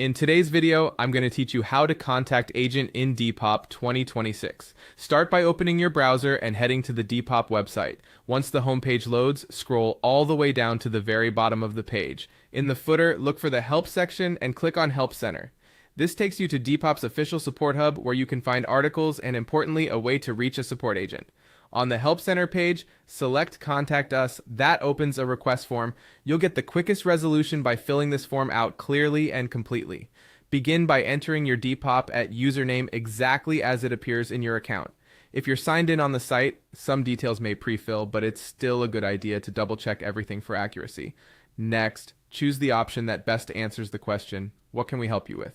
In today's video, I'm going to teach you how to contact agent in Depop 2026. Start by opening your browser and heading to the Depop website. Once the homepage loads, scroll all the way down to the very bottom of the page. In the footer, look for the Help section and click on Help Center. This takes you to Depop's official support hub where you can find articles and, importantly, a way to reach a support agent. On the Help Center page, select Contact Us. That opens a request form. You'll get the quickest resolution by filling this form out clearly and completely. Begin by entering your Depop at username exactly as it appears in your account. If you're signed in on the site, some details may pre-fill, but it's still a good idea to double-check everything for accuracy. Next, choose the option that best answers the question, what can we help you with?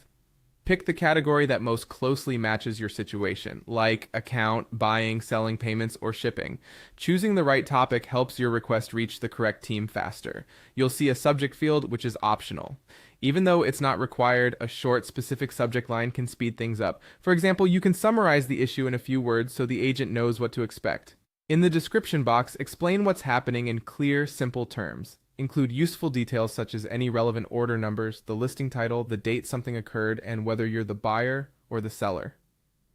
Pick the category that most closely matches your situation, like account, buying, selling payments, or shipping. Choosing the right topic helps your request reach the correct team faster. You'll see a subject field, which is optional. Even though it's not required, a short, specific subject line can speed things up. For example, you can summarize the issue in a few words so the agent knows what to expect. In the description box, explain what's happening in clear, simple terms. Include useful details such as any relevant order numbers, the listing title, the date something occurred, and whether you're the buyer or the seller.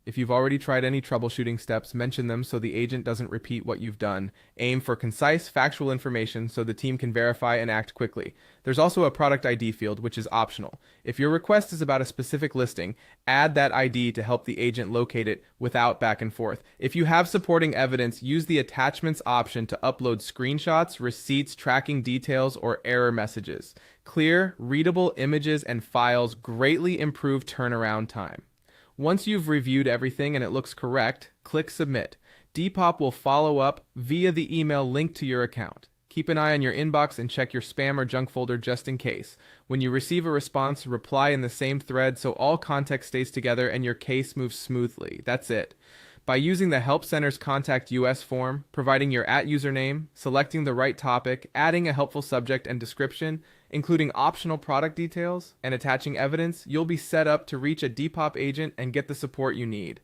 If you've already tried any troubleshooting steps, mention them so the agent doesn't repeat what you've done. Aim for concise, factual information so the team can verify and act quickly. There's also a product ID field, which is optional. If your request is about a specific listing, add that ID to help the agent locate it without back and forth. If you have supporting evidence, use the attachments option to upload screenshots, receipts, tracking details, or error messages. Clear, readable images and files greatly improve turnaround time. Once you've reviewed everything and it looks correct, click Submit. Depop will follow up via the email linked to your account. Keep an eye on your inbox and check your spam or junk folder just in case. When you receive a response, reply in the same thread so all context stays together and your case moves smoothly. That's it. By using the Help Center's Contact US form, providing your @username, selecting the right topic, adding a helpful subject and description, including optional product details, and attaching evidence, you'll be set up to reach a Depop agent and get the support you need.